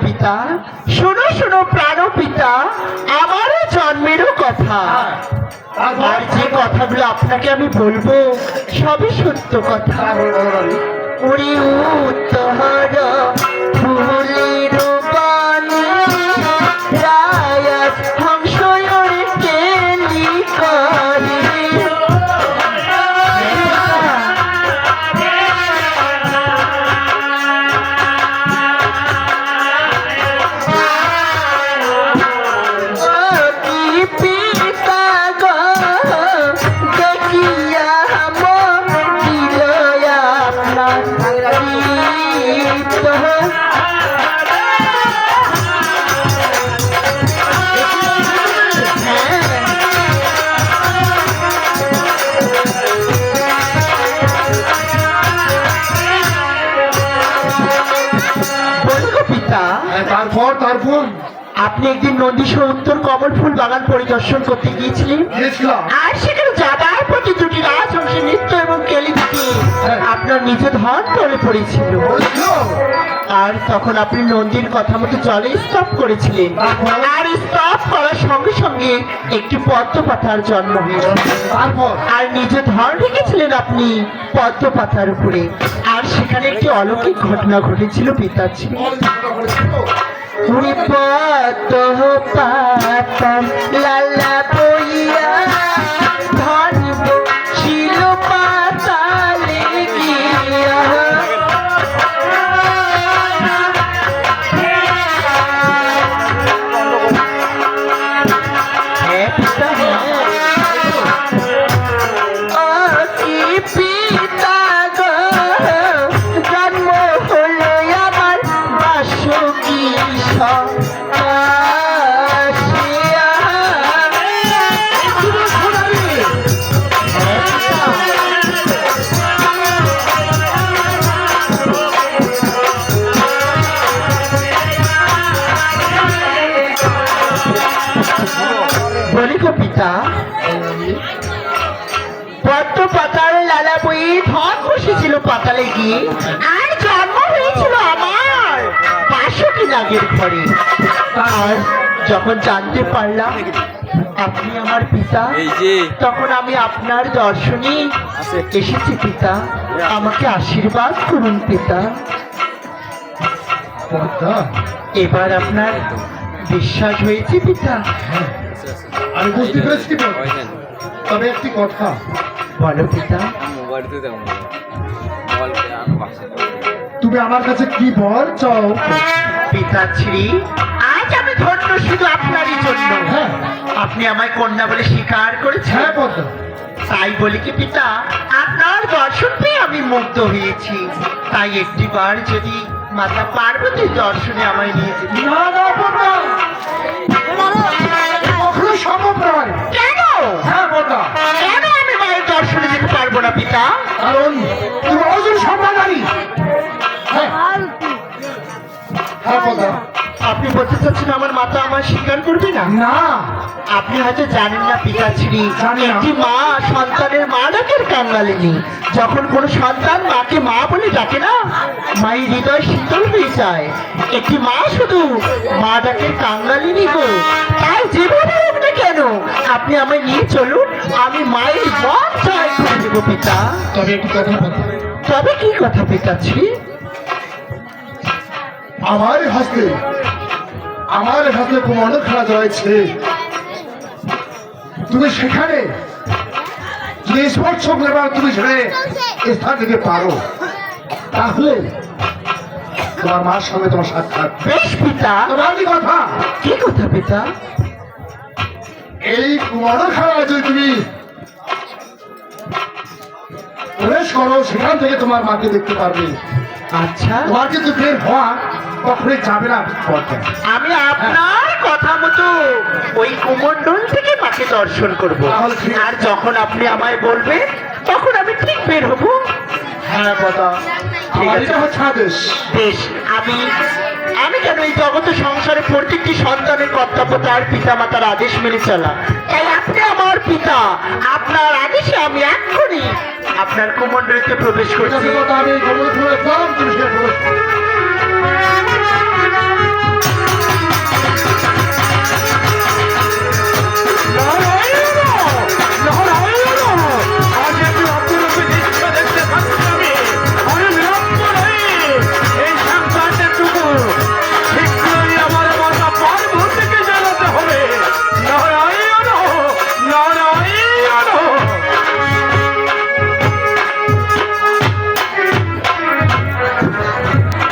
পিতা শোনো শোনো প্রাণ পিতা, আমারও জন্মেরও কথা, আর যে কথাগুলো আপনাকে আমি বলবো সবই সত্য কথা। ওরে উত্তর ফুলের বাণী রায়াত হংসয়র কেলি করে। তারপর আপনি একদিন নন্দীশ্বর উত্তর কমল ফুল বাগান পরিদর্শন করতে গিয়েছিলেন, আর সেখানে যাবার প্রতি দুটি রাজহংসের নৃত্য এবং কেলি থেকে আপনার নিজের ধন টলে পড়েছিল, আর তখন আপনি নন্দীর কথা মতো জলে স্তব করেছিলেন, আর স্তব করার সঙ্গে সঙ্গে একটি পদ্ম পাতার জন্ম হয়েছিল, আর নিজের ধন রেখেছিলেন আপনি পদ্ম পাতার উপরে, আর সেখানে একটি অলৌকিক ঘটনা ঘটেছিল পিতাজি। পদ্ম পাতা লালা বইয়া ধন ছিল পাতালে গিয়া, পদ্ম পাতার লালা বই ধন বসেছিল পাতালে গিয়ে, আর জন্ম হয়েছিল আমার বাসকি নাগের ঘরে। আর যখন জানতে পারলাম আপনি আমার পিতা, তখন আমি আপনার দর্শনে এসেছি পিতা, আমাকে আশীর্বাদ করুন পিতা। এবার আপনার বিশ্বাস হয়েছে পিতা? আমি বুঝতে পেরেছি, তবে একটি কথা বলো পিতা। তুমি আমার কাছে কি বর চাও? পিতাশ্রী, আজ আমি ধন্য শুধু আপনারই জন্য। আপনি আমায় কন্যা বলে স্বীকার করেছেন, তাই বলি কি পিতা, আপনার দর্শন পেয়ে আমি মুগ্ধ হয়েছি, তাই একটিবার যদি মাতা পার্বতীর দর্শনে আমায় নিয়ে যেতে। সম্ভব নয়। কেন? কেন আমি মায়ের দর্শনে যেতে পারবো না পিতা? কারণ তুমি অর্জুন সম্মানকারী। আপনি বলতে চাচ্ছেন আমার মাতা আমার স্বীকার করবে না? না, আপনি হয়তো জানেন না পিতাশ্রী, একটি মা সন্তানের মা ডাকের কাঙ্গালিনী। যখন কোনো সন্তান মাকে মা বলে ডাকে না, মায়ের হৃদয় শীতল হয়ে যায়। একটি মা শুধু মা ডাকের কাঙ্গালিনী গো। তাই যেভাবে হোক না কেন আপনি আমায় নিয়ে চলুন, আমি মায়ের মন জয় করে দেব পিতা। তবে একটি কথা বলতে। তবে কি কথা পিতাশ্রী? আমার হাতে কুমার খেলা রয়েছে, তুমি সেখানে যদি স্পর্শ তুমি সেখানে স্থান দিতে পারো, তাহলে তোমার মার সঙ্গে তোমার সাক্ষাৎ। বেশ পিতা। তোমার কি কথা? কি কথা পিতা? এই কুমার খেলা যদি তুমি প্রবেশ করো, সেখান থেকে তোমার মাকে দেখতে পারবে। আচ্ছা, তোমার কিন্তু বের হওয়া কখনোই যাবে না। আমি আপনার কথা মতো ওই কুমন্ডল থেকে মাকে দর্শন করব, আর যখন আপনি আমায় বলবেন তখন আমি ঠিক বের হবো। হ্যাঁ কথা ঠিক আমার আছে। এটা হচ্ছে আদেশ। বেশ, আমি কেন এই জগত সংসারে প্রত্যেকটি সন্তানের কর্তব্য তার পিতা মাতার আদেশ মেনে চলা। তাই আপনি আমার পিতা, আপনার আদেশে আমি এক্ষুনি আপনার কুমণ্ডলীতে প্রবেশ ঠিক করছি। আছে কথা, আমি খবর শুনে তুমি সেখানে প্রবেশ করো।